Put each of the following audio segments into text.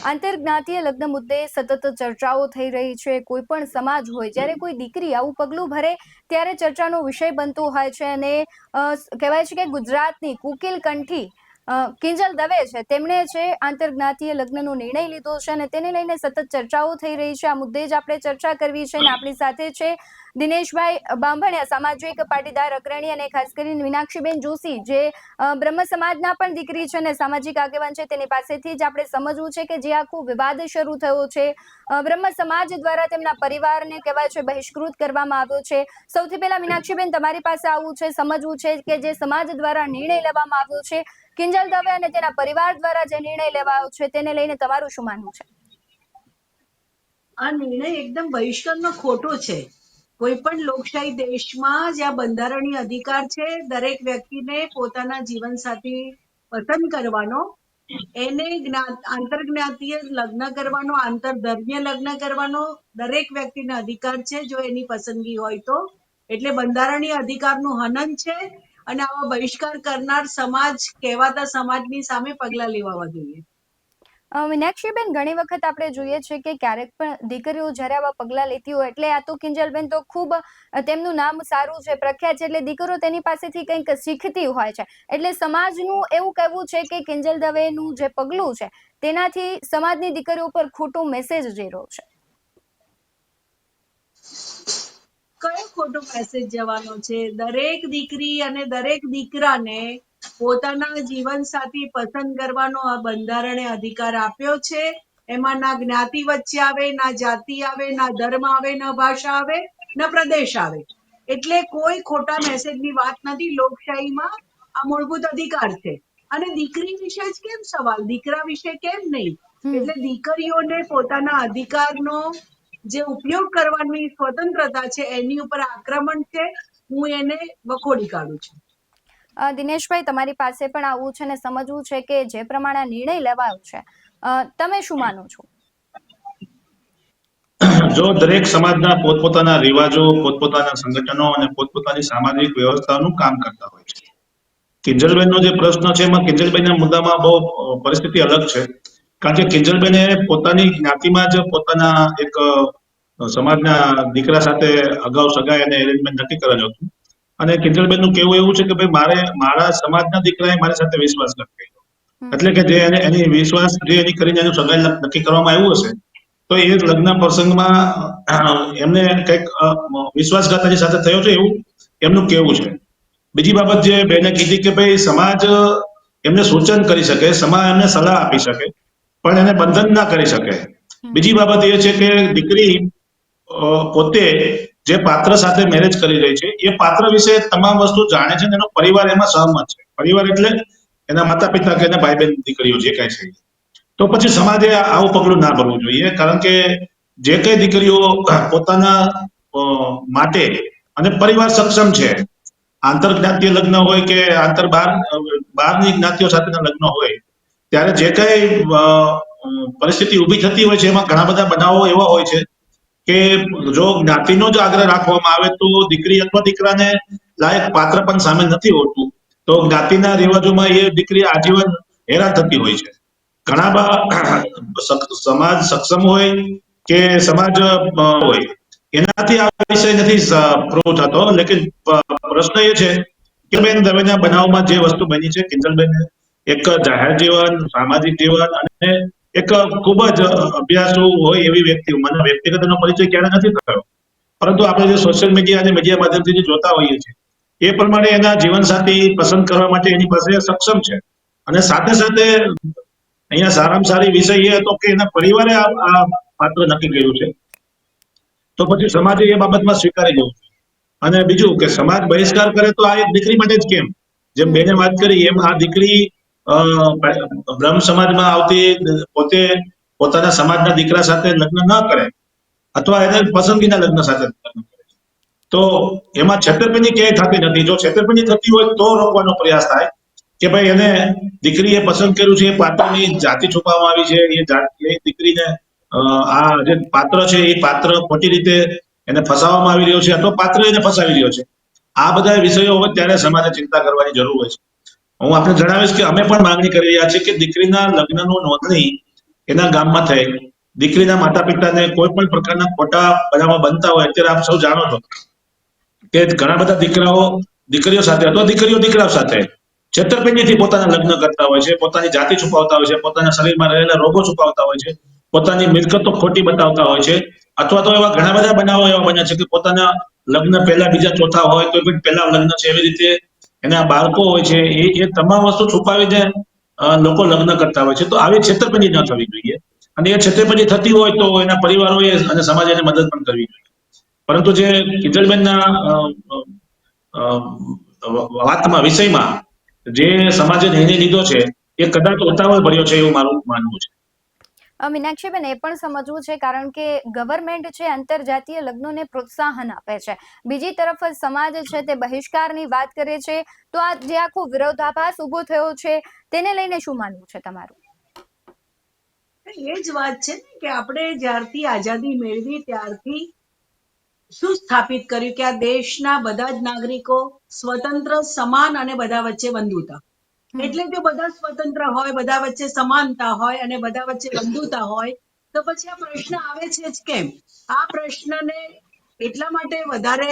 આંતરજ્ઞાતીય લગ્ન મુદ્દે સતત ચર્ચાઓ થઈ રહી છે. કોઈ પણ સમાજ હોય, જ્યારે કોઈ દીકરી આવું પગલું ભરે ત્યારે ચર્ચાનો વિષય બનતો હોય છે. અને કહેવાય છે કે ગુજરાતની કુકિલ કંઠી કિંજલ દવે છે, તેમણે છે આંતરજ્ઞાતીય લગ્નનો નિર્ણય લીધો છે અને તેને લઈને સતત ચર્ચાઓ થઈ રહી છે. આ મુદ્દે જ આપણે ચર્ચા કરવી છે અને આપણી સાથે છે દિનેશભાઈ બાંભણિયા, સામાજિક પાટીદાર અગ્રણી, અને ખાસ કરીને મીનાક્ષીબેન જોશી, જે બ્રહ્મ સમાજના પણ દીકરી છે અને સામાજિક આગેવાન છે. તેની પાસેથી જ આપણે સમજવું છે કે જે આખો વિવાદ શરૂ થયો છે, બ્રહ્મ સમાજ દ્વારા તેમના પરિવારને કહેવાય છે બહિષ્કૃત કરવામાં આવ્યો છે. સૌથી પહેલા મીનાક્ષીબેન, તમારી પાસે આવવું છે, સમજવું છે કે જે સમાજ દ્વારા નિર્ણય લેવામાં આવ્યો છે, કિંજલ દવે અને તેના પરિવાર દ્વારા જે નિર્ણય લેવાયો છે, તેને લઈને તમારું શું માનવું છે? આ નિર્ણય એકદમ બહિષ્કારનો ખોટો છે. કોઈ પણ લોકશાહી દેશમાં જ્યાં બંધારણીય અધિકાર છે દરેક વ્યક્તિને પોતાના જીવનસાથી પસંદ કરવાનો, એને આંતરજ્ઞાતીય લગ્ન કરવાનો, આંતરધર્મીય લગ્ન કરવાનો દરેક વ્યક્તિને અધિકાર છે, જો એની પસંદગી હોય તો. એટલે બંધારણીય અધિકારનું હનન છે અને આવા બહિષ્કાર કરનાર સમાજ કહેવાતા સમાજની સામે પગલા લેવા જોઈએ. મીનાક્ષીબેન, ઘણી વખત આપણે જોઈએ છે કે ક્યારેક પણ દીકરીઓ જ્યારે આવા પગલા લેતી હોય, એટલે આ તો કિંજલબેન તો ખૂબ તેમનું નામ સારું છે, પ્રખ્યાત છે, એટલે દીકરીઓ તેની પાસેથી કંઈક શીખતી હોય છે. એટલે સમાજનું એવું કહેવું છે કે કિંજલ દવેનું જે પગલું છે તેનાથી સમાજની દીકરીઓ પર ખોટો મેસેજ જઈ રહ્યો છે. કયો ખોટો મેસેજ જવાનો છે? દરેક દીકરી અને દરેક દીકરાને પોતાના જીવનસાથી પસંદ કરવાનો આ બંધારણે અધિકાર આપ્યો છે. એમાં ના જ્ઞાતિ વચ્ચે આવે, ના જાતિ આવે, ના ધર્મ આવે, ના ભાષા આવે, ના પ્રદેશ આવે. એટલે કોઈ ખોટા મેસેજની વાત નથી. લોકશાહીમાં આ મૂળભૂત અધિકાર છે. અને દીકરી વિશે જ કેમ સવાલ, દીકરા વિશે કેમ નહીં? એટલે દીકરીઓને પોતાના અધિકારનો જે ઉપયોગ કરવાની સ્વતંત્રતા છે એની ઉપર આક્રમણ છે. હું એને વખોડી કાઢું છું. દિનેશભાઈ, તમારી પાસે પણ આવવું છે અને સમજવું છે કે જે પ્રમાણે નિર્ણય લેવાયો છે, તમે શું માનો છો? જો દરેક સમાજના પોતપોતાના રિવાજો, પોતપોતાના સંગઠનો અને પોતપોતાની સામાજિક વ્યવસ્થાનું કામ કરતા હોય છે. કિંજલબેનનો જે પ્રશ્ન છે એમાં કિંજલબેનના મુદ્દામાં બહુ પરિસ્થિતિ અલગ છે. કારણ કે કિંજલબેને પોતાની જ્ઞાતિમાં જ પોતાના એક સમાજના દીકરા સાથે અગાઉ સગાઈ અને એરેન્જમેન્ટ નક્કી કરેલું હતું. અને કિંજલબેનનું કહેવું એવું છે કે ભાઈ મારા સમાજના દીકરાએ મારી સાથે વિશ્વાસઘાત કર્યો. એટલે કે જે એની વિશ્વાસ જે એની કરીને એનું સગાઈ નક્કી કરવામાં આવ્યું હશે, તો એ લગ્ન પ્રસંગમાં એમને કંઈક વિશ્વાસઘાત સાથે થયો છે એવું એમનું કહેવું છે. બીજી બાબત જે બેને કીધી કે ભાઈ સમાજ એમને સૂચન કરી શકે, સમાજ એમને સલાહ આપી શકે, પણ એને બંધન ના કરી શકે. બીજી બાબત એ છે કે દીકરી પોતે જે પાત્ર સાથે મેરેજ કરી રહી છે એ પાત્ર વિશે તમામ વસ્તુ જાણે છે અને એનો પરિવાર એમાં સહમત છે. પરિવાર એટલે એના માતા પિતા કે એના ભાઈ બહેન દીકરીઓ જે કઈ છે. તો પછી સમાજે આવું પગલું ના ભરવું જોઈએ. કારણ કે જે કઈ દીકરીઓ પોતાના માટે અને પરિવાર સક્ષમ છે, આંતરજ્ઞાતીય લગ્ન હોય કે બહારની જ્ઞાતિઓ સાથેના લગ્ન હોય, ત્યારે જે કઈ પરિસ્થિતિ ઊભી થતી હોય છે એમાં ઘણા બધા બનાવો એવા હોય છે કે જો જ્ઞાતિનો જ આગ્રહ રાખવામાં આવે તો દીકરી અથવા દીકરાને લાયક પાત્ર પણ સામે નથી હોતું. તો જ્ઞાતિના રિવાજોમાં એ દીકરી આજીવન હેરાન થતી હોય છે. ઘણા સમાજ સક્ષમ હોય કે સમાજ હોય, એનાથી આ વિષય નથી પ્રૂવ થતો. લેકિન પ્રશ્ન એ છે કે બેન દવેના બનાવમાં જે વસ્તુ બની છે, કિંજલબેન એક જાહેર જીવન, સામાજિક જીવન અને એક ખૂબ જ અભ્યાસુ હોય એવી વ્યક્તિ, મને વ્યક્તિગત એનો પરિચય ક્યારે નથી થયો, પરંતુ આપણે જે સોશિયલ મીડિયા અને મીડિયા માધ્યમથી જે જોતા હોઈએ છીએ એ પ્રમાણે એના જીવનસાથી પસંદ કરવા માટે એની પાસે સક્ષમ છે. અને સાથે સાથે અહીંયા સારામાં સારી વિષય એ હતો કે એના પરિવારે આ પાત્ર નક્કી કર્યું છે, તો પછી સમાજે એ બાબતમાં સ્વીકારી લેવું. અને બીજું કે સમાજ બહિષ્કાર કરે તો આ એક દીકરી માટે જ કેમ, જેમ બેને વાત કરી એમ આ દીકરી બ્રહ્મ સમાજમાં આવતી પોતે પોતાના સમાજના દીકરા સાથે લગ્ન ન કરે અથવા એને પસંદગીના લગ્ન સાથે લગ્ન કરે, તો એમાં છેતરપિંડી ક્યાંય થતી નથી. જો છેતરપિંડી થતી હોય તો રોકવાનો પ્રયાસ થાય કે ભાઈ એને દીકરીએ પસંદ કર્યું છે, એ પાત્રની જાતિ છુપાવવામાં આવી છે, એ દીકરીને આ જે પાત્ર છે એ પાત્ર ખોટી રીતે એને ફસાવવામાં આવી રહ્યો છે અથવા પાત્ર એને ફસાવી રહ્યો છે. આ બધા વિષયો હોય ત્યારે સમાજે ચિંતા કરવાની જરૂર હોય છે. હું આપને જણાવીશ કે અમે પણ માંગણી કરી રહ્યા છીએ કે દીકરીના લગ્નનું નોંધણી એના ગામમાં થઈ દીકરીના માતા પિતાને કોઈ પણ પ્રકારના ખોટા બનાવો બનતા હોય, અત્યારે આપ સૌ જાણો છો કે ઘણા બધા દીકરાઓ દીકરીઓ સાથે અથવા દીકરીઓ દીકરાઓ સાથે છેતરપિંડીથી પોતાના લગ્ન કરતા હોય છે, પોતાની જાતિ છુપાવતા હોય છે, પોતાના શરીરમાં રહેલા રોગો છુપાવતા હોય છે, પોતાની મિલકતો ખોટી બતાવતા હોય છે, અથવા તો એવા ઘણા બધા બનાવો એવા બન્યા છે કે પોતાના લગ્ન પહેલા બીજા ચોથા હોય તો પહેલા લગ્ન છે, એવી રીતે એના બાળકો હોય છે, એ તમામ વસ્તુ છુપાવીને લોકો લગ્ન કરતા હોય છે. તો આવી છેતરપિંડી ન થવી જોઈએ, અને એ છેતરપિંડી થતી હોય તો એના પરિવારોએ અને સમાજે એને મદદ પણ કરવી જોઈએ. પરંતુ જે કિંજલબેનના વાતમાં વિષયમાં જે સમાજે નિર્ણય લીધો છે એ કદાચ ઉતાવળ ભર્યો છે એવું મારું માનવું છે. મીનાક્ષીબેન, એ પણ સમજવું છે, કારણ કે ગવર્મેન્ટ છે આંતરજાતીય લગ્નોને પ્રોત્સાહન આપે છે, બીજી તરફ સમાજ છે તે બહિષ્કારની વાત કરે છે, તો આ જે આખો વિરોધાભાસ ઉભો થયો છે તેને લઈને શું માનવું છે તમારું? એ જ વાત છે ને કે આપણે જ્યારથી આઝાદી મેળવી ત્યારથી શું સ્થાપિત કર્યું કે આ દેશના બધા જ નાગરિકો સ્વતંત્ર, સમાન અને બધા વચ્ચે બંધુતા. એટલે જો બધા સ્વતંત્ર હોય, બધા વચ્ચે સમાનતા હોય અને બધા વચ્ચે બંધુતા હોય, તો પછી આ પ્રશ્ન આવે છે જ કેમ? આ પ્રશ્નને એટલા માટે વધારે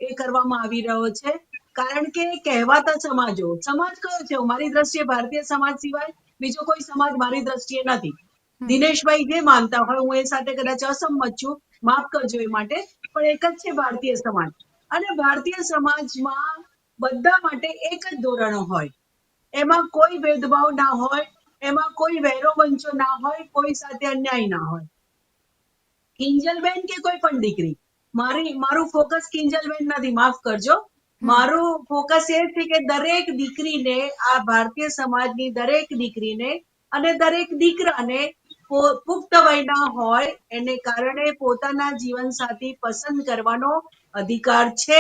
એ કરવામાં આવી રહ્યો છે કારણ કે કહેવાતા સમાજ કયો છે? મારી દ્રષ્ટિએ ભારતીય સમાજ સિવાય બીજો કોઈ સમાજ મારી દ્રષ્ટિએ નથી. દિનેશભાઈ જે માનતા હોય, હું એ સાથે કદાચ અસંમત છું, માફ કરજો એ માટે, પણ એક જ છે ભારતીય સમાજ. અને ભારતીય સમાજમાં બધા માટે એક જ ધોરણો હોય, એમાં કોઈ ભેદભાવ ના હોય, એમાં કોઈ વેરો વંચો ના હોય, કોઈ સાથે અન્યાય ના હોય. કિંજલબેન કે કોઈ પણ દીકરી, મારું ફોકસ કિંજલબેન નથી, માફ કરજો. મારું ફોકસ એ છે કે દરેક દીકરીને, આ ભારતીય સમાજની દરેક દીકરીને અને દરેક દીકરાને પુખ્ત વયના હોય એને કારણે પોતાના જીવનસાથી પસંદ કરવાનો અધિકાર છે.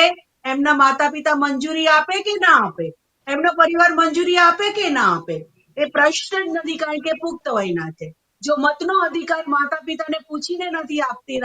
એમના માતા પિતા મંજૂરી આપે કે ના આપે, એમનો પરિવાર મંજૂરી આપે કે ના આપે, એ પ્રશ્ન જ નથી, કારણ કે પુખ્ત વયના છે. જો મતનો અધિકાર માતા પિતાને પૂછીને નથી આપતી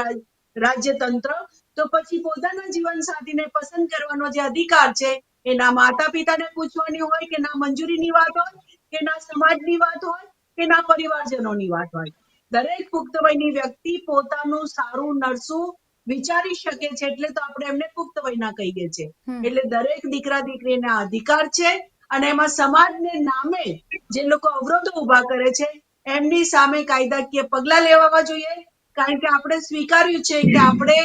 રાજ્યતંત્ર, તો પછી પોતાના જીવનસાથીને પસંદ કરવાનો જે અધિકાર છે એ ના માતા પિતાને પૂછવાની હોય, કે ના મંજૂરીની વાત હોય, કે ના સમાજની વાત હોય, કે ના પરિવારજનોની વાત હોય. દરેક પુખ્ત વયની વ્યક્તિ પોતાનું સારું નરસું વિચારી શકે છે, એટલે તો આપણે એમને પુખ્ત વયના કહીએ છીએ. એટલે દરેક દીકરા દીકરીને અધિકાર છે, અને એમાં સમાજને નામે જે લોકો અવરોધો ઉભા કરે છે એમની સામે કાયદાકીય પગલા લેવા જોઈએ, કારણ કે આપણે સ્વીકાર્યું છે કે આપણે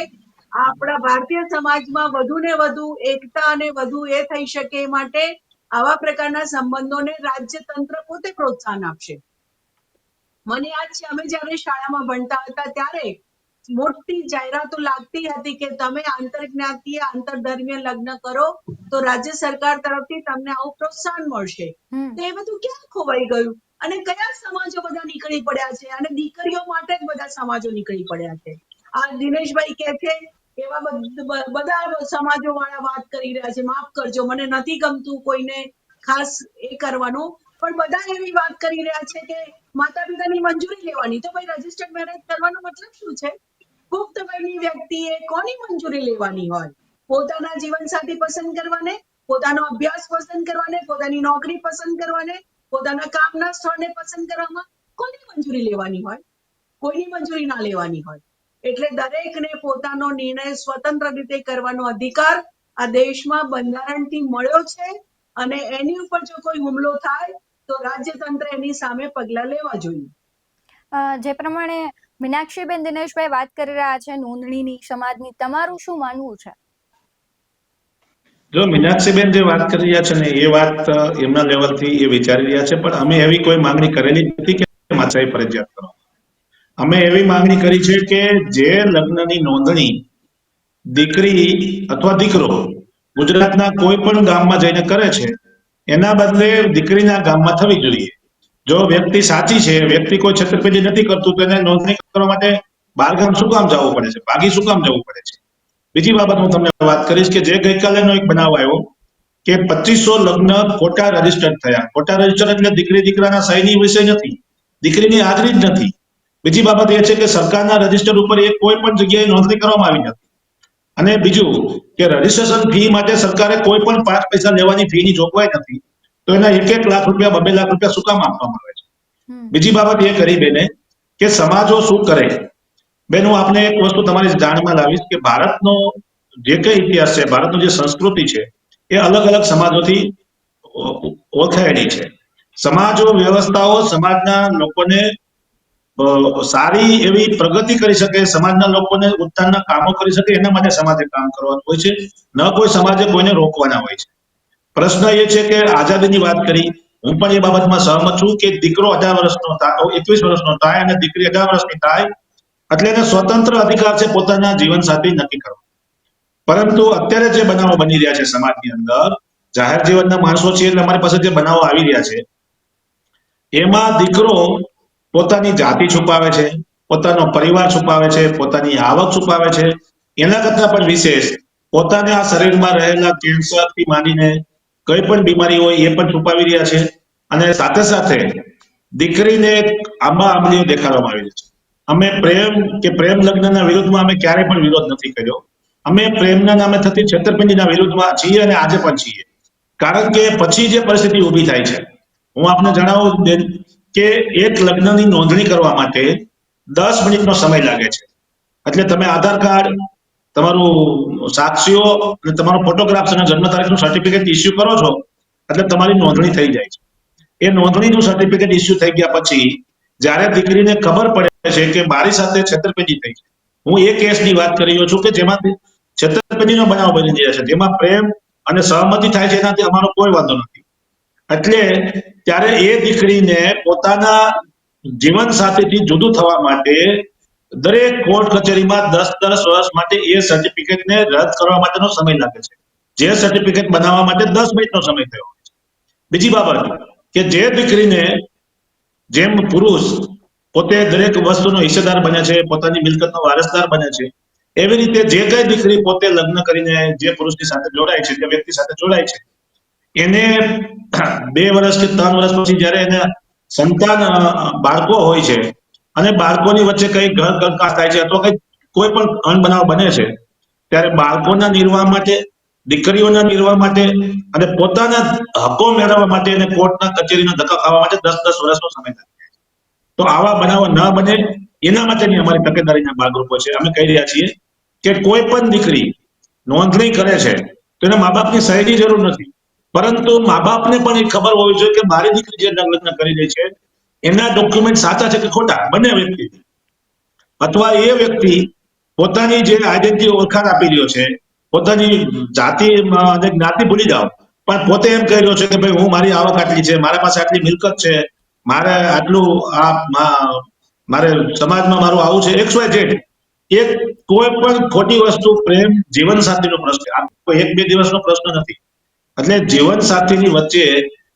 આપણા ભારતીય સમાજમાં વધુ ને વધુ એકતા અને વધુ એ થઈ શકે એ માટે આવા પ્રકારના સંબંધોને રાજ્યતંત્ર પોતે પ્રોત્સાહન આપશે. મને યાદ છે, અમે જ્યારે શાળામાં ભણતા હતા ત્યારે મોટી જાહેરાતો લાગતી હતી કે તમે આંતરજ્ઞાતીય આંતરધર્મીય લગ્ન કરો તો રાજ્ય સરકાર તરફથી તમને આવું પ્રોત્સાહન મળશે. તો એ બધું ક્યાં ખોવાઈ ગયું, અને કયા સમાજો બધા નીકળી પડ્યા છે, અને દીકરીઓ માટે જ બધા સમાજો નીકળી પડ્યા છે. આ દિનેશભાઈ કે છે એવા બધા સમાજો વાળા વાત કરી રહ્યા છે, માફ કરજો, મને નથી ગમતું કોઈને ખાસ એ કરવાનું, પણ બધા એવી વાત કરી રહ્યા છે કે માતા પિતાની મંજૂરી લેવાની. તો ભાઈ રજીસ્ટર્ડ મેરેજ કરવાનો મતલબ શું છે? પુખ્ત વયની વ્યક્તિએ કોની મંજૂરી લેવાની હોય? પોતાના જીવનસાથી પસંદ કરવાને, પોતાનો અભ્યાસ પસંદ કરવાને, પોતાની નોકરી પસંદ કરવાને, પોતાના કામના સ્થળને પસંદ કરવામાં કોની મંજૂરી લેવાની હોય? કોઈની મંજૂરી ના લેવાની હોય. એટલે દરેકને પોતાનો નિર્ણય સ્વતંત્ર રીતે કરવાનો અધિકાર આ દેશમાં બંધારણથી મળ્યો છે, અને એની ઉપર જો કોઈ હુમલો થાય તો રાજ્યતંત્ર એની સામે પગલા લેવા જોઈએ. જે પ્રમાણે મીનાક્ષીબેન, દિનેશભાઈ વાત કરી રહ્યા છે નોંધણીની, સમાજની, તમારું શું માનવું છે? જો મીનાક્ષીબેન જે વાત કરી રહ્યા છે ને એ વાત એમના લેવલથી એ વિચારી રહ્યા છે, પણ અમે એવી કોઈ માંગણી કરેલી નથી કે માતાએ ફરજિયાત કરો. અમે એવી માંગણી કરી છે કે જે લગ્નની નોંધણી દીકરી અથવા દીકરો ગુજરાતના કોઈ પણ ગામમાં જઈને કરે છે, એના બદલે દીકરીના ગામમાં થવી જોઈએ. જો વ્યક્તિ સાચી છે, વ્યક્તિ કોઈ છેતરપિંડી નથી કરતું, તો એને નોંધણી કરવા માટે બહારગામ શું કામ જવું પડે છે, ભાગી શું કામ જવું પડે છે? બીજી બાબત હું તમને વાત કરીશ કે જે ગઈકાલેનો એક બનાવ આવ્યો કે 2500 લગ્ન ખોટા રજીસ્ટર્ડ થયા. ખોટા રજીસ્ટર એટલે દીકરી દીકરાના સહીની વિષય નથી, દીકરીની હાજરી જ નથી. બીજી બાબત એ છે કે સરકારના રજીસ્ટર ઉપર એ કોઈ પણ જગ્યાએ નોંધણી કરવામાં આવી નથી. અને બીજું કે રજીસ્ટ્રેશન ફી માટે સરકારે કોઈ પણ 5 પૈસા લેવાની ફીની જોગવાઈ નથી, તો એના 1-1 લાખ રૂપિયા, 2-2 લાખ રૂપિયા શું કામ આપવામાં આવે છે? બીજી બાબત એ કરી બેને કે સમાજો શું કરે. બેન, હું આપને એક વસ્તુ તમારી જાણમાં લાવીશ કે ભારતનો જે કઈ ઇતિહાસ છે, ભારતનો જે સંસ્કૃતિ છે, એ અલગ અલગ સમાજોથી ઓળખાયેલી છે. સમાજો, વ્યવસ્થાઓ સમાજના લોકોને સારી એવી પ્રગતિ કરી શકે, સમાજના લોકોને ઉત્થાનના કામો કરી શકે, એના માટે સમાજે કામ કરવાનું હોય છે, ન કોઈ સમાજે કોઈને રોકવાના હોય છે. પ્રશ્ન એ છે કે આઝાદીની વાત કરી, હું પણ એ બાબતમાં સહમત છું કે દીકરો 18 વર્ષનો થાય, 21 વર્ષનો થાય અને દીકરી 18 વર્ષની થાય એટલે એને સ્વતંત્ર અધિકાર છે પોતાના જીવનસાથી નક્કી કરવાનો. પરંતુ અત્યારે જે બનાવો બની રહ્યા છે સમાજની અંદર, જાહેર જીવનના માણસો છે એટલે અમારી પાસે જે બનાવો આવી રહ્યા છે, એમાં દીકરો પોતાની જાતિ છુપાવે છે, પોતાનો પરિવાર છુપાવે છે, પોતાની આવક છુપાવે છે, એના કરતા પણ વિશેષ પોતાને આ શરીરમાં રહેલા કેન્સરથી માંડીને કઈ પણ બીમારી હોય એ પણ છુપાવી રહ્યા છે. અને સાથે સાથે દીકરીને આંબા આંબલીઓ દેખાડવામાં આવી છે. અમે પ્રેમ લગ્નના વિરુદ્ધમાં અમે ક્યારેય પણ વિરોધ નથી કર્યો. અમે પ્રેમના નામે થતી છેતરપિંડીના વિરુદ્ધમાં છીએ અને આજે પણ છીએ. કારણ કે પછી જે પરિસ્થિતિ ઊભી થાય છે, હું આપને જણાવું બેન કે એક લગ્નની નોંધણી કરવા માટે 10 મિનિટનો સમય લાગે છે. એટલે તમે આધાર કાર્ડ, તમારું સાક્ષીઓ અને તમારો ફોટોગ્રાફ્સ અને જન્મ તારીખનું સર્ટિફિકેટ ઇસ્યુ કરો છો એટલે તમારી નોંધણી થઈ જાય છે. એ નોંધણીનું સર્ટિફિકેટ ઇસ્યુ થઈ ગયા પછી જ્યારે દીકરીને ખબર પડે છે કે મારી સાથે છેતરપિંડી થઈ છે, હું એ કેસની વાત કરી રહ્યો છું કે જેમાં છેતરપિંડીનો બનાવ બની રહ્યા છે, જેમાં પ્રેમ અને સહમતિ થાય છે, એનાથી અમારો કોઈ વાંધો નથી. એટલે ત્યારે એ દીકરીને પોતાના જીવન સાથીથી જુદું થવા માટે દરેક કોર્ટ કચેરીમાં 10 વર્ષ માટે એ સર્ટિફિકેટને રદ કરવા માટેનો સમય લાગે છે. જે સર્ટિફિકેટ બનાવવા માટે 10 મિનિટનો સમય થયો. બીજી બાબત કે જે દીકરીને જેમ પુરુષ પોતે દરેક વસ્તુનો હિસ્સેદાર બને છે, પોતાની મિલકતનો વારસદાર બને છે, એવી રીતે જે કઈ દીકરી પોતે લગ્ન કરીને જે પુરુષની સાથે જોડાય છે, જે વ્યક્તિ સાથે જોડાય છે, એને 2 વર્ષ કે 3 વર્ષ પછી જ્યારે એને સંતાન બાળકો હોય છે અને બાળકોની વચ્ચે કઈ ઘર કંકાસ થાય છે અથવા કઈ કોઈ પણ અણબનાવ બને છે, ત્યારે બાળકોના નિર્વાહ માટે, દીકરીઓના નિર્વાહ માટે અને પોતાના હકો મેળવવા માટે એને કોર્ટના કચેરીના ધક્કા ખાવા માટે 10 વર્ષનો સમય લાગે. તો આવા બનાવો ન બને એના માટેની અમારી તકેદારીના ભાગરૂપો છે. અમે કહી રહ્યા છીએ કે કોઈ પણ દીકરી નોંધણી કરે છે તો એને મા બાપની સહીની જરૂર નથી, પરંતુ મા બાપને પણ એ ખબર હોવી જોઈએ કે મારી દીકરી જે લગ્ન કરી રહી છે એના ડોક્યુમેન્ટ સાચા છે કે ખોટા, બંને વ્યક્તિ અથવા એ વ્યક્તિ પોતાની જે આઈડેન્ટિટી ઓળખાણ આપી રહ્યો છે, પોતાની જાતિ અને જ્ઞાતિ ભૂલી જાઓ, પણ પોતે એમ કહી રહ્યો છે કે ભાઈ હું મારી આવક આટલી છે, મારા પાસે આટલી મિલકત છે, મારે આટલું મારે સમાજમાં મારું આવું છે, XYZ. એક કોઈ પણ ખોટી વસ્તુ પ્રેમ જીવન સાથીનો પ્રશ્ન, આ કોઈ 1-2 દિવસનો પ્રશ્ન નથી. એટલે જીવન સાથીની વચ્ચે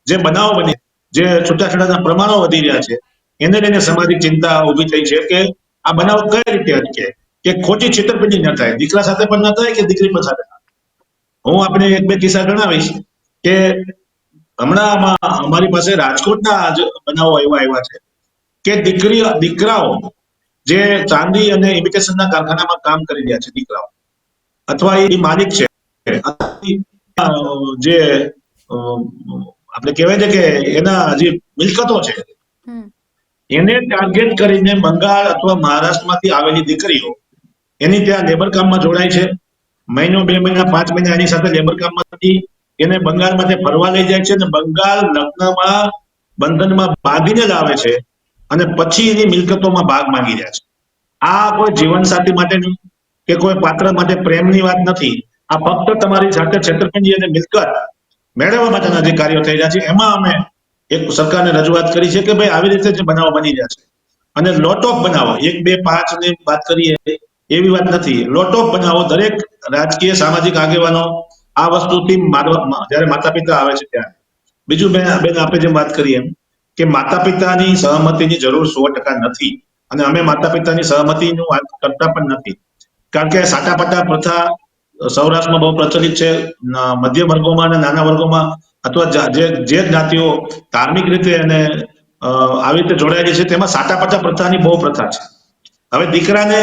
જે બનાવ બને, જે છૂટાછેડાના પ્રમાણો વધી રહ્યા છે, એને લઈને સામાજિક ચિંતા ઊભી થઈ છે કે આ બનાવ કઈ રીતે અટકે, કે ખોટી છેતરપિંડી ન થાય, દીકરા સાથે પણ ન થાય કે દીકરી પણ સાથે. હું આપણે 1-2 કિસ્સા જણાવીશ કે હમણાં અમારી પાસે રાજકોટના જ બનાવો એવા આવ્યા છે કે દીકરાઓ જે ચાંદી અને ઇમિટેશનના કારખાનામાં કામ કરી રહ્યા છે, દીકરાઓ અથવા એ માલિક છે, જે આપણે કહેવાય છે કે એના જે મિલકતો છે એને ટાર્ગેટ કરીને બંગાળ અથવા મહારાષ્ટ્રમાંથી આવેલી દીકરીઓ એની ત્યાં લેબર કામમાં જોડાય છે. મહિનો, 2 મહિના, 5 મહિના એની સાથે લેબર કામમાંથી એને બંગાળમાંથી ફરવા લઈ જાય છે અને બંગાળ લગ્નમાં બંધનમાં ભાગીને જ આવે છે અને પછી એની મિલકતોમાં ભાગ માંગી રહ્યા છે. આ કોઈ જીવનસાથી માટેની કે કોઈ પાત્ર માટે પ્રેમની વાત નથી. આ ફક્ત તમારી સાથે છેતરપિંડી અને મિલકત મેળવવા માટેના જે કાર્યો થઈ રહ્યા છે, એમાં અમે એક સરકારને રજૂઆત કરી છે કે ભાઈ આવી રીતે જે બનાવો બની રહ્યા છે અને લોટ ઓફ બનાવો, 1, 2, 5 ની વાત કરીએ એવી વાત નથી, લોટ ઓફ બનાવો. દરેક રાજકીય સામાજિક આગેવાનો આ વસ્તુથી જ્યારે માતા પિતા આવે છે ત્યારે. બીજું બેન આપણે જેમ વાત કરીએ કે માતા પિતાની સહમતિની જરૂર 100% નથી અને અમે માતા પિતાની સહમતિનું વાત કરતા પણ નથી, કારણ કે સાટાપાટા પ્રથા સૌરાષ્ટ્રમાં બહુ પ્રચલિત છે. મધ્ય વર્ગોમાં અને નાના વર્ગોમાં અથવા જે જ્ઞાતિઓ ધાર્મિક રીતે અને આવી રીતે જોડાયેલી છે તેમાં સાટાપાટા પ્રથાની બહુ પ્રથા છે. હવે દીકરાને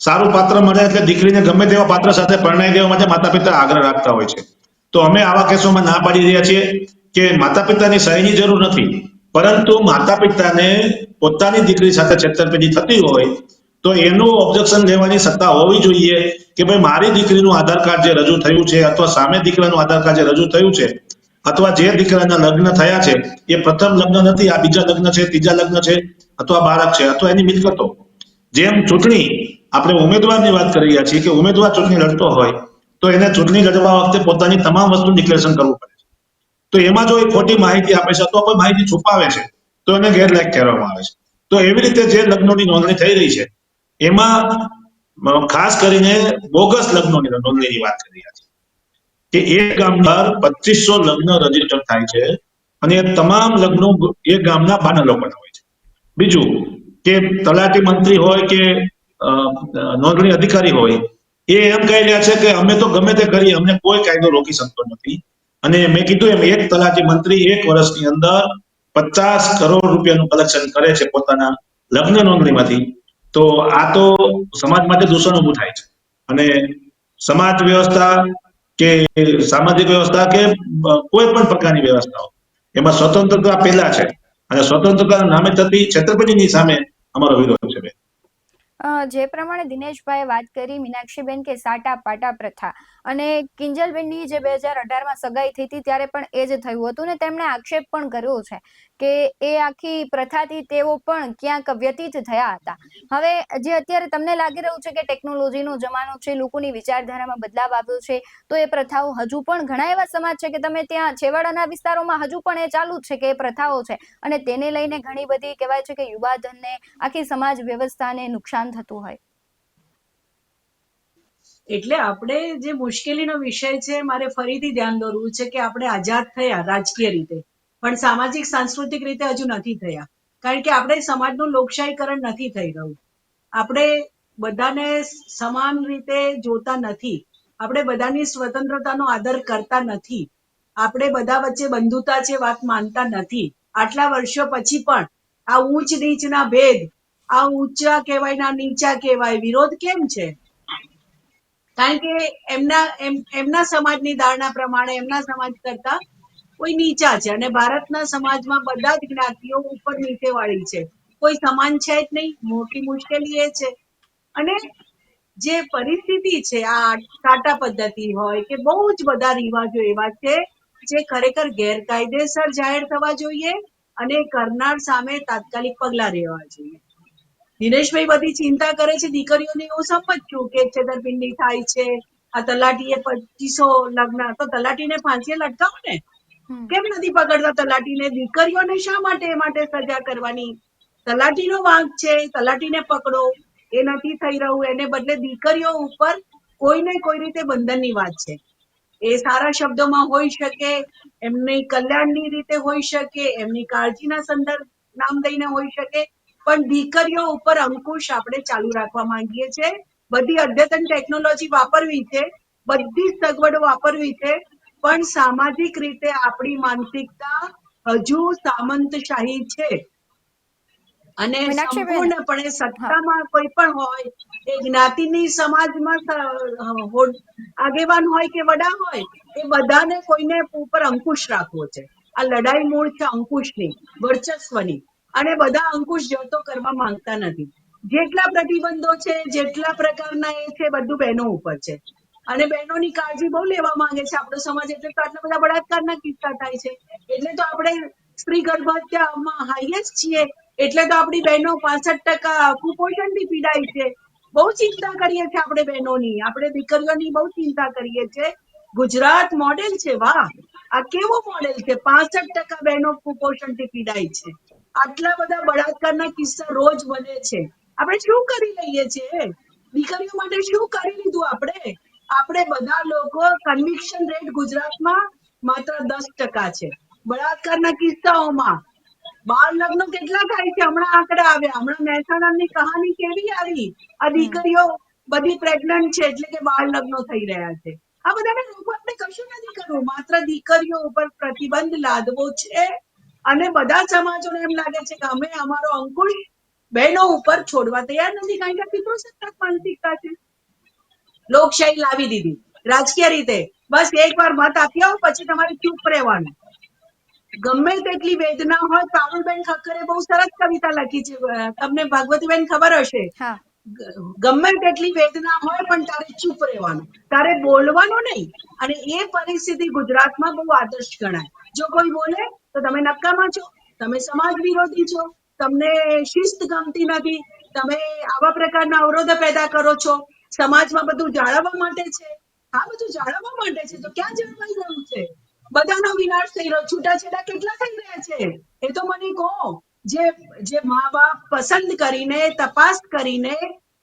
સારું પાત્ર મળે એટલે દીકરીને ગમે તેવા પાત્ર સાથે પરણાઈ દેવા માટે માતા પિતા આગ્રહ રાખતા હોય છે. તો અમે આવા કેસોમાં ના પાડી રહ્યા છીએ કે માતા પિતાની સહીની જરૂર નથી, પરંતુ માતા પિતાને પોતાની દીકરી સાથે છેતરપિંડી થતી હોય તો એનું ઓબ્જેક્શન લેવાની સત્તા હોવી જોઈએ કે ભાઈ મારી દીકરીનું આધાર કાર્ડ જે રજૂ થયું છે અથવા સામે દીકરાનું આધાર કાર્ડ જે રજૂ થયું છે અથવા જે દીકરાના લગ્ન થયા છે એ પ્રથમ લગ્ન નથી, આ બીજા લગ્ન છે, ત્રીજા લગ્ન છે, અથવા બાળક છે, અથવા એની મિલકતો. જેમ ચૂંટણી આપણે ઉમેદવારની વાત કરી રહ્યા છીએ કે ઉમેદવાર ચૂંટણી લડતો હોય તો એને ચૂંટણી લડવા વખતે પોતાની તમામ વસ્તુ ડિક્લેરેશન કરવું પડે છે. તો એમાં જો એ ખોટી માહિતી આપે છે અથવા કોઈ માહિતી છુપાવે છે તો એને ગેરલાયક કહેવામાં આવે છે. તો એવી રીતે જે લગ્નોની નોંધણી થઈ રહી છે એમાં ખાસ કરીને બોગસ લગ્નોની નોંધણીની વાત કરી રહ્યા છે કે એક ગામમાં 2500 લગ્ન રજીસ્ટર થાય છે અને એ તમામ લગ્નો એ ગામના બાના લોકોના હોય છે. બીજું કે તલાટી મંત્રી હોય કે નોંધણી અધિકારી હોય એ એમ કહી રહ્યા છે કે અમે તો ગમે તે કરીએ, અમને કોઈ કાયદો રોકી શકતો નથી. અને મેં કીધું એમ એક તલાટી મંત્રી 1 વર્ષની અંદર 50 કરોડ રૂપિયાનું કલેક્શન કરે છે પોતાના લગ્ન નોંધણીમાંથી. તો આ તો સમાજ માટે દૂષણ ઊભું થાય છે અને સમાજ વ્યવસ્થા કે સામાજિક વ્યવસ્થા કે કોઈ પણ પ્રકારની વ્યવસ્થાઓ એમાં સ્વતંત્રતા પહેલા છે અને સ્વતંત્રતાના નામે થતી છેતરપિંડીની સામે અમારો વિરોધ છે. જે પ્રમાણે દિનેશભાઈએ વાત કરી મીનાક્ષીબેન કે સાટા પાટા પ્રથા અને કિંજલબેનની જે 2018માં સગાઈ થઈ હતી ત્યારે પણ એ જ થયું હતું ને તેમણે આક્ષેપ પણ કર્યો છે કે એ આખી પ્રથાથી તેઓ પણ ક્યાંક વ્યતીત થયા હતા. હવે જે અત્યારે તમને લાગી રહ્યું છે કે ટેકનોલોજીનો જમાનો છે, લોકોની વિચારધારામાં બદલાવ આવ્યો છે, તો એ પ્રથાઓ હજુ પણ ઘણા એવા સમાજ છે કે તમે ત્યાં છેવાડાના વિસ્તારોમાં હજુ પણ એ ચાલુ જ છે કે એ પ્રથાઓ છે અને તેને લઈને ઘણી બધી કહેવાય છે કે યુવાધનને આખી સમાજ વ્યવસ્થાને નુકસાન થતું હોય. એટલે આપણે જે મુશ્કેલીનો વિષય છે, મારે ફરીથી ધ્યાન દોરવું છે કે આપણે આઝાદ થયા રાજકીય રીતે, પણ સામાજિક સાંસ્કૃતિક રીતે હજુ નથી થયા. કારણ કે આપણે સમાજનું લોકશાહીકરણ નથી થઈ રહ્યું. આપણે બધાને સમાન રીતે જોતા નથી. આપણે બધાની સ્વતંત્રતાનો આદર કરતા નથી. આપણે બધા વચ્ચે બંધુતા છે વાત માનતા નથી. આટલા વર્ષો પછી પણ આ ઊંચ નીચના ભેદ, આ ઊંચા કહેવાય ના નીચા કહેવાય વિરોધ કેમ છે? કારણ કે એમના સમાજની ધારણા પ્રમાણે એમના સમાજ કરતા કોઈ નીચા છે અને ભારતના સમાજમાં બધા જ જ્ઞાતિઓ ઉપર નીચે વાળી છે, કોઈ સમાન છે જ નહીં. મોટી મુશ્કેલી એ છે. અને જે પરિસ્થિતિ છે, આ સાટા પદ્ધતિ હોય કે બહુ જ બધા રિવાજો એવા છે જે ખરેખર ગેરકાયદેસર જાહેર થવા જોઈએ અને કરનાર સામે તાત્કાલિક પગલા લેવા જોઈએ. દિનેશભાઈ બધી ચિંતા કરે છે દીકરીઓની, હું સમજ છું કે છેતરપિંડી થાય છે. આ તલાટીએ 2500 લગ્ન, તો તલાટીને ફાંસીએ લટકાવો ને. કેમ નથી પકડતા તલાટીને? દીકરીઓને શા માટે એ માટે સજા કરવાની? તલાટીનો વાંક છે, તલાટીને પકડો. એ નથી થઈ રહ્યું, એને બદલે દીકરીઓ ઉપર કોઈને કોઈ રીતે બંધનની વાત છે. એ સારા શબ્દોમાં હોઈ શકે, એમની કલ્યાણની રીતે હોઈ શકે, એમની કાળજીના સંદર્ભ નામ દઈને હોઈ શકે, પણ દીકરીઓ ઉપર અંકુશ આપણે ચાલુ રાખવા માંગીએ છીએ. બધી અદ્યતન ટેકનોલોજી વાપરવી છે, બધી સગવડો વાપરવી છે, પણ સામાજિક રીતે આપણી માનસિકતા હજુ સામંતશાહી છે. અને મીનાક્ષીબેન, સંપૂર્ણપણે હા, સત્તામાં કોઈ પણ હોય, એ જ્ઞાતિની સમાજમાં આગેવાન હોય કે વડા હોય, એ બધાને કોઈને ઉપર અંકુશ રાખવો છે. આ લડાઈ મૂળ છે અંકુશની, વર્ચસ્વની, અને બધા અંકુશ જતો કરવા માંગતા નથી. જેટલા પ્રતિબંધો છે, જેટલા પ્રકારના એ છે, બધું બહેનો ઉપર છે અને બહેનોની કાળજી બહુ લેવા માંગે છે આપણો સમાજ. એટલે તો આટલા બધા બળાત્કારના કિસ્સા થાય છે. એટલે તો આપણે સ્ત્રી ગર્ભ હત્યામાં હાઈએસ્ટ છીએ. એટલે તો આપણી બહેનો 65% કુપોષણથી પીડાય છે. બહુ ચિંતા કરીએ છીએ આપણે બહેનોની, આપણે દીકરીઓની બહુ ચિંતા કરીએ છીએ. ગુજરાત મોડેલ છે, વાહ! આ કેવો મોડેલ છે? 65% બહેનો કુપોષણથી પીડાય છે. આટલા બધા બળાત્કારના કિસ્સા રોજ બને છે. આપણે શું કરી લઈએ છીએ? દીકરીઓ માટે શું કરી લીધું આપણે? આપણે બધા લોકો, કન્વિક્શન રેટ ગુજરાતમાં માત્ર 10% છે. બળાત્કારના કિસ્સાઓમાં બાળ લગ્નો કેટલા થાય છે? હમણાં આંકડા આવ્યા. હમણાં મહેસાણાની કહાની કેવી આવી? આ દીકરીઓ બધી પ્રેગ્નન્ટ છે એટલે કે બાળ લગ્નો થઈ રહ્યા છે. આ બધાને રોકવા આપણે કશું નથી કરવું, માત્ર દીકરીઓ ઉપર પ્રતિબંધ લાદવો છે. અને બધા સમાજોને એમ લાગે છે કે અમે અમારો અંકુશ બહેનો ઉપર છોડવા તૈયાર નથી, કારણ કે પિતૃસત્તાક માનસિકતા છે. લોકશાહી લાવી દીધી રાજકીય રીતે, બસ એકવાર મત આપી આવો પછી તમારે ચૂપ રહેવાનું. ગમે તેટલી વેદના હોય, પારુલબેન ઠક્કરે બહુ સરસ કવિતા લખી છે, તમને ભાગવતીબેન ખબર હશે. હા ગમે તેટલી વેદના હોય પણ તારે ચૂપ રહેવાનું, તારે બોલવાનું નહીં. અને એ પરિસ્થિતિ ગુજરાતમાં બહુ આદર્શ ગણાય. જો કોઈ બોલે તો તમે નકામા છો, તમે સમાજ વિરોધી છો, તમને શિસ્ત ગમતી નથી, તમે આવા પ્રકારના અવરોધો પેદા કરો છો. સમાજમાં બધું જાળવવા માટે છે, આ બધું જાળવવા માટે છે તો ક્યાં જળવાઈ રહ્યું છે? બધાનો વિનાશ થઈ રહ્યો, છૂટાછેડા કેટલા થઈ રહ્યા છે એ તો મને કહો. જે જે મા બાપ પસંદ કરીને, તપાસ કરીને,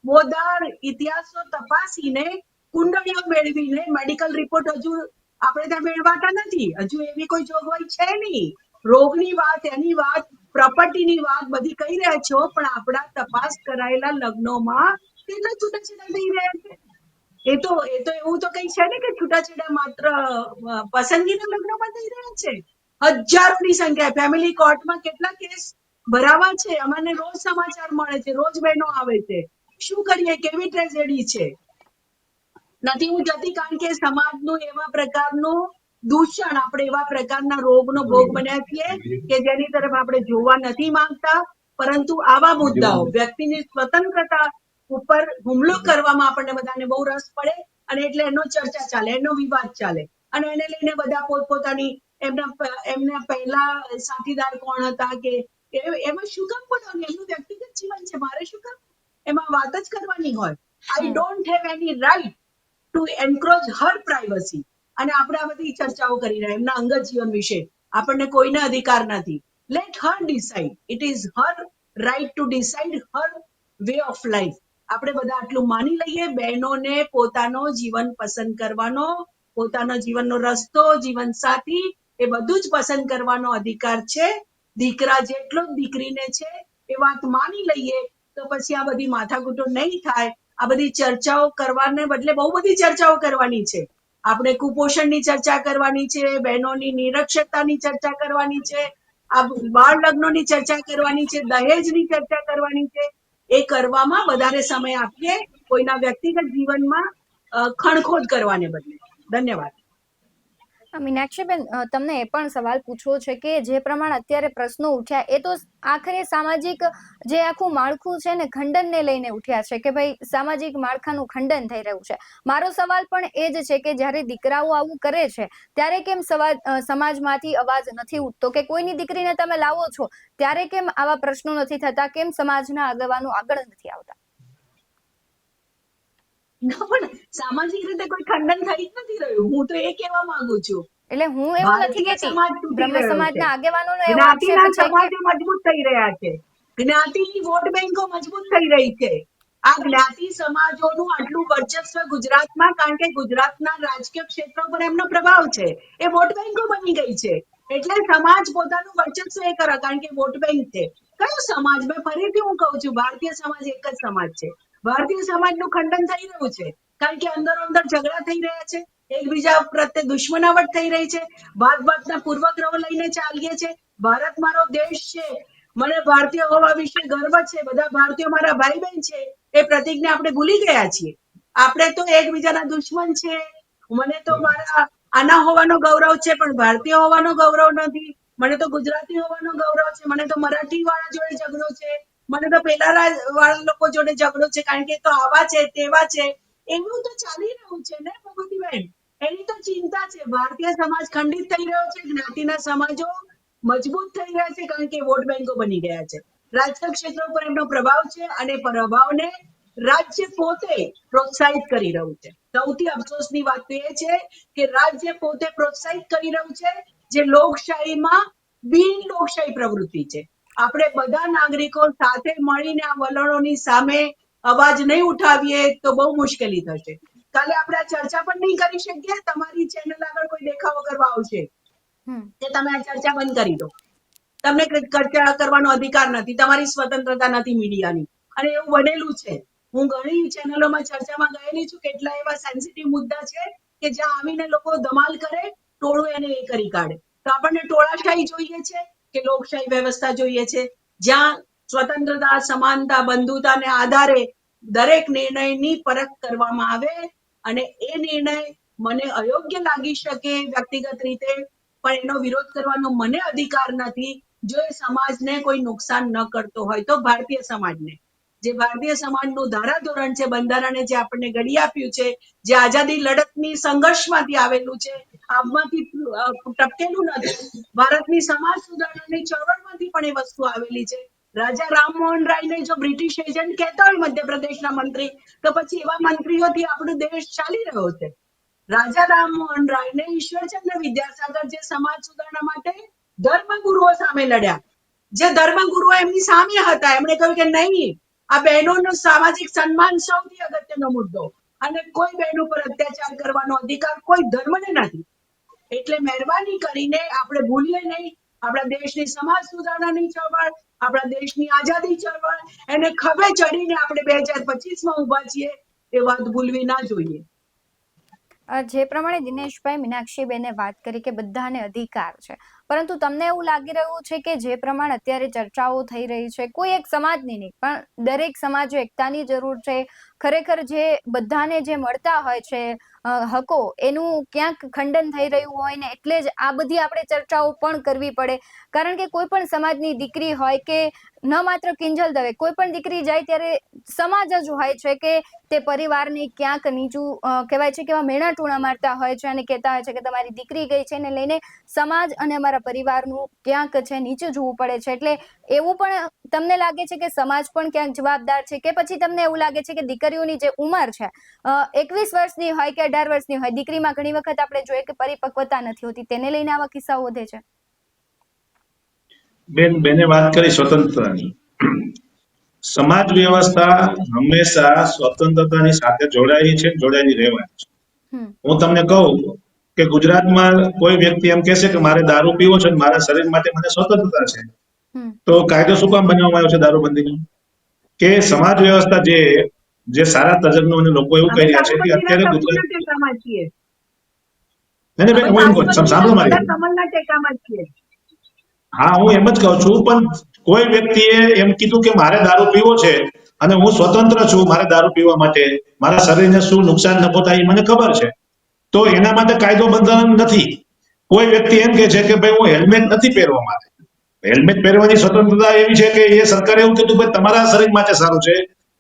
મોદાર ઇતિહાસો તપાસીને, કુંડળીઓ મેળવીને, મેડિકલ રિપોર્ટ હજુ આપણે ત્યાં મેળવાતા નથી, હજુ એવી કોઈ જોગવાઈ છે નહીં. રોગની વાત, એની વાત, પ્રોપર્ટીની વાત બધી કહી રહ્યા છો, પણ આપણા તપાસ કરાયેલા લગ્નોમાં કેટલા છૂટાછેડા થઈ રહ્યા છે? એ તો એવું તો કઈ છે ને કે છૂટાછેડા માત્ર પસંદગીના લગ્નમાં થઈ રહ્યા છે? હજારોની સંખ્યા, ફેમિલી કોર્ટમાં કેટલા કેસ ભરાવા છે, અમને રોજ સમાચાર મળે છે, રોજ બહેનો આવે છે. શું કરીએ? કેવી ટ્રેજેડી છે? નથી હું જતી, કારણ કે સમાજનું એવા પ્રકારનું દૂષણ, આપણે એવા પ્રકારના રોગનો ભોગ બન્યા છીએ કે જેની તરફ આપણે જોવા નથી માંગતા. પરંતુ આવા મુદ્દાઓ, વ્યક્તિની સ્વતંત્રતા ઉપર હુમલો કરવામાં આપણને બધાને બહુ રસ પડે, અને એટલે એનો ચર્ચા ચાલે, એનો વિવાદ ચાલે, અને એને લઈને બધા પોતપોતાની એમના પહેલા સાથીદાર કોણ હતા કે એમાં શું કામ પડવાનું? એમનું વ્યક્તિગત જીવન છે, મારે શું કામ એમાં વાત જ કરવાની હોય? I don't have any right to encroach her privacy. અને આપણે આ બધી ચર્ચાઓ કરી રહ્યા એમના અંગત જીવન વિશે, આપણને કોઈને અધિકાર નથી. Let her decide, it is her right to decide her way of life. આપણે બધા આટલું માની લઈએ, બહેનોને પોતાનો જીવન પસંદ કરવાનો, પોતાનો જીવનનો રસ્તો, જીવન સાથી, એ બધું જ પસંદ કરવાનો અધિકાર છે. દીકરા જેટલો જ દીકરીને છે, એ વાત માની લઈએ તો પછી આ બધી માથાકૂટો નહીં થાય. આ બધી ચર્ચાઓ કરવાને બદલે બહુ બધી ચર્ચાઓ કરવાની છે. આપણે કુપોષણની ચર્ચા કરવાની છે, બહેનોની નિરક્ષરતાની ચર્ચા કરવાની છે, આ બાળ લગ્નોની ચર્ચા કરવાની છે, દહેજની ચર્ચા કરવાની છે. એ કરવામાં વધારે સમય આપીએ, કોઈના વ્યક્તિગત જીવનમાં ખણખોદ કરવાને બદલે. ધન્યવાદ. મીનાક્ષીબેન, તમને એ પણ સવાલ પૂછવો છે કે જે પ્રમાણે અત્યારે પ્રશ્નો ઉઠ્યા, એ તો આખરે સામાજિક જે આખું માળખું છે ને, ખંડનને લઈને ઉઠ્યા છે કે ભાઈ સામાજિક માળખાનું ખંડન થઈ રહ્યું છે. મારો સવાલ પણ એ જ છે કે જ્યારે દીકરાઓ આવું કરે છે ત્યારે કેમ સમાજમાંથી અવાજ નથી ઉઠતો? કે કોઈની દીકરીને તમે લાવો છો ત્યારે કેમ આવા પ્રશ્નો નથી થતા? કેમ સમાજના આગેવાનો આગળ નથી આવતા? ના, પણ સામાજિક રીતે કોઈ ખંડન થઈ જ નથી રહ્યું, હું તો એ કહેવા માંગુ છું. એટલે હું એવું નથી ભારતીય કહેતી, સમાજ તૂટી બ્રહ્મ રહ્યો છે, સમાજના આગેવાનોનો એવો આક્ષેપ જ્ઞાતિના છે કે સમાજો મજબૂત થઈ રહ્યા છે, જ્ઞાતિની વોટ બેંકો મજબૂત થઈ રહી છે. આ જ્ઞાતિ સમાજોનું આટલું વર્ચસ્વ ગુજરાતમાં, કારણ કે ગુજરાતના રાજકીય ક્ષેત્ર પર એમનો પ્રભાવ છે, એ વોટ બેંકો બની ગઈ છે. એટલે સમાજ પોતાનું વર્ચસ્વ એ કરે, કારણ કે વોટ બેંક છે. કયો સમાજ? મેં ફરીથી હું કહું છું, ભારતીય સમાજ એક જ સમાજ છે. ભારતીય સમાજનું ખંડન થઈ રહ્યું છે, કારણ કે અંદરો અંદર ઝઘડા થઈ રહ્યા છે, એકબીજા પ્રત્યે દુશ્મનાવટ થઈ રહી છે, ભાતના પૂર્વગ્રહો લઈને ચાલીએ છે. ભારત મારો દેશ છે, મને ભારતીય હોવા વિશે ગર્વ છે, બધા ભારતીયો મારા ભાઈ બહેન છે, એ પ્રતિજ્ઞા આપણે ભૂલી ગયા છીએ. આપણે તો એકબીજાના દુશ્મન છે. મને તો મારા આના હોવાનો ગૌરવ છે, પણ ભારતીય હોવાનો ગૌરવ નથી. મને તો ગુજરાતી હોવાનો ગૌરવ છે, મને તો મરાઠી વાળા જોડે ઝઘડો છે, મને તો પેલા વાળા લોકો જોડે ઝઘડો છે, કારણ કે તો આવા છે, તેવા છે. એવું તો ચાલી રહ્યું છે ને ભગવતીબેન, એની તો ચિંતા છે. ભારતીય સમાજ ખંડિત થઈ રહ્યો છે, જ્ઞાતિના સમાજો મજબૂત થઈ રહ્યા છે, કારણ કે વોટ બેંકો બની ગયા છે. રાજકીય ક્ષેત્રો પર એમનો પ્રભાવ છે, અને પ્રભાવને રાજ્ય પોતે પ્રોત્સાહિત કરી રહ્યું છે. સૌથી અફસોસની વાત તો એ છે કે રાજ્ય પોતે પ્રોત્સાહિત કરી રહ્યું છે, જે લોકશાહીમાં બિન લોકશાહી પ્રવૃત્તિ છે. આપણે બધા નાગરિકો સાથે મળીને આ વલણોની સામે અવાજ નહીં ઉઠાવીએ તો બહુ મુશ્કેલી થશે. કાલે આપણે આ ચર્ચા પણ નહીં કરી શકીએ. તમારી ચેનલ આગળ કોઈ દેખાવો કરવા આવશે કે તમે આ ચર્ચા બંધ કરી દો, તમને ચર્ચા કરવાનો અધિકાર નથી, તમારી સ્વતંત્રતા નથી મીડિયાની. અને એવું બનેલું છે. હું ઘણી ચેનલોમાં ચર્ચામાં ગયેલી છું, કેટલા એવા સેન્સિટિવ મુદ્દા છે કે જ્યાં આવીને લોકો ધમાલ કરે, ટોળું એને એ કરી કાઢે. તો આપણને ટોળાશાહી જોઈએ છે કે લોકશાહી વ્યવસ્થા જોઈએ છે, જ્યાં સ્વતંત્રતા, સમાનતા, બંધુતાને આધારે દરેક નિર્ણયની પરખ કરવામાં આવે, અને એ નિર્ણય મને અયોગ્ય લાગી શકે વ્યક્તિગત રીતે, પણ એનો વિરોધ કરવાનો મને અધિકાર નથી જો એ સમાજને કોઈ નુકસાન ન કરતો હોય તો. ભારતીય સમાજને, જે ભારતીય સમાજનું ધારાધોરણ છે, બંધારણે જે આપણને ઘડી આપ્યું છે, જે આઝાદી લડતની સંઘર્ષમાંથી આવેલું છે, આમાંથી ટપકેલું નથી. ભારતની સમાજ સુધારણાની ચળવળમાંથી પણ એ વસ્તુ આવેલી છે. રાજા રામમોહન રાયને જો બ્રિટિશ એજન્ટ કહેતા હોય મધ્યપ્રદેશના મંત્રી, તો પછી એવા મંત્રીઓથી આપણો દેશ ચાલી રહ્યો છે. રાજા રામમોહન રાયને ઈશ્વરચંદ્ર વિદ્યાસાગર જે સમાજ સુધારણા માટે ધર્મગુરુઓ સામે લડ્યા, જે ધર્મગુરુઓ એમની સામે હતા, એમણે કહ્યું કે નહીં, આ બહેનોનું સામાજિક સન્માન સૌથી અગત્યનો મુદ્દો, અને કોઈ બહેનો પર અત્યાચાર કરવાનો અધિકાર કોઈ ધર્મને નથી. એટલે મહેરબાની કરીને આપણે ભૂલીએ નહીં, આપણા દેશની સમાજ સુધારણાની ચળવળ, આપણા દેશની આઝાદી ચળવળ, એને ખભે ચડીને આપણે 2025માં ઉભા છીએ એ વાત ભૂલવી ના જોઈએ. જે પ્રમાણે દિનેશભાઈ, મીનાક્ષીબેને વાત કરી કે બધાને અધિકાર છે, પરંતુ તમને એવું લાગી રહ્યું છે કે જે પ્રમાણે અત્યારે ચર્ચાઓ થઈ રહી છે, કોઈ એક સમાજની નહીં પણ દરેક સમાજો એકતાની જરૂર છે, ખરેખર જે બધાને જે મળતા હોય છે હકો, એનું ક્યાંક ખંડન થઈ રહ્યું હોય ને, એટલે જ આ બધી આપણે ચર્ચાઓ પણ કરવી પડે. કારણ કે કોઈ પણ સમાજની દીકરી હોય કે ન માત્ર કિંજલ દવે, કોઈ પણ દીકરી જાય ત્યારે સમાજ જ હોય છે કે તે પરિવારને ક્યાંક નીચું કહેવાય છે કે એવા મેણા ટૂણા મારતા હોય છે અને કહેતા હોય છે કે તમારી દીકરી ગઈ છે, ને લઈને સમાજ અને અમારા પરિવારનું ક્યાંક છે નીચું જોવું પડે છે. એટલે એવું પણ તમને લાગે છે કે સમાજ પણ ક્યાંક જવાબદાર છે, કે પછી તમને એવું લાગે છે કે દીકરીઓની જે ઉંમર છે 21 વર્ષની હોય કે 18 વર્ષની હોય, દીકરીમાં ઘણી વખત આપણે જોઈએ કે પરિપક્વતા નથી હોતી, તેને લઈને આવા કિસ્સાઓ વધે છે? બેને વાત કરી સ્વતંત્રતાની. સમાજ વ્યવસ્થા હંમેશા સ્વતંત્રતાની સાથે જોડાયેલી છે, જોડાયેલી રહેવાની છે. હું તમને કહું કે ગુજરાતમાં કોઈ વ્યક્તિ એમ કહેશે કે મારે દારૂ પીવો છે, મારા શરીર માટે મને સ્વતંત્રતા છે, તો કાયદો શું કામ બનાવવામાં આવ્યો છે દારૂબંધીનો? કે સમાજ વ્યવસ્થા જે સારા તજજ્ઞો અને લોકો એવું કહી રહ્યા છે કે અત્યારે ગુજરાત, ટેકામાં છીએ, નહીં બેન, હું એમ કહું, સાંભળો મારી વાત. કમલના ટેકામાં છીએ. હા, હું એમ જ કહું છું, પણ કોઈ વ્યક્તિએ એમ કીધું કે મારે દારૂ પીવો છે અને હું સ્વતંત્ર છું મારે દારૂ પીવા માટે, મારા શરીરને શું નુકસાન ન પહોંચાય એ મને ખબર છે, તો એના માટે કાયદો બંધન નથી. કોઈ વ્યક્તિ એમ કે છે કે ભાઈ હું હેલ્મેટ નથી પહેરવા માંગતો, હેલ્મેટ પહેરવાની સ્વતંત્રતા એવી છે કે એ સરકારે એવું કીધું ભાઈ તમારા શરીર માટે સારું છે,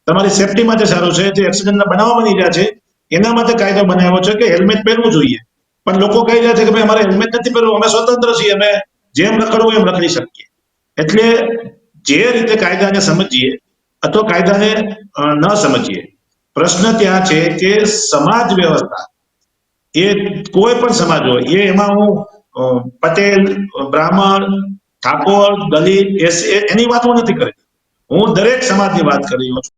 તમારી સેફટી માટે સારું છે, જે એક્સિડન્ટના બનાવો બની રહ્યા છે એના માટે કાયદો બનાવ્યો છે કે હેલ્મેટ પહેરવું જોઈએ. પણ લોકો કહી રહ્યા છે કે ભાઈ અમારે હેલ્મેટ નથી પહેરવું, અમે સ્વતંત્ર છીએ, અમે જેમ રખડવું એમ રખડી શકીએ. એટલે જે રીતે કાયદાને સમજીએ અથવા કાયદાને ન સમજીએ, પ્રશ્ન ત્યાં છે કે સમાજ વ્યવસ્થા એ કોઈ પણ સમાજ હોય, એમાં હું પટેલ, બ્રાહ્મણ, ઠાકોર, દલિત, એસી એની વાત હું નથી કરી, હું દરેક સમાજની વાત કરી રહ્યો છું.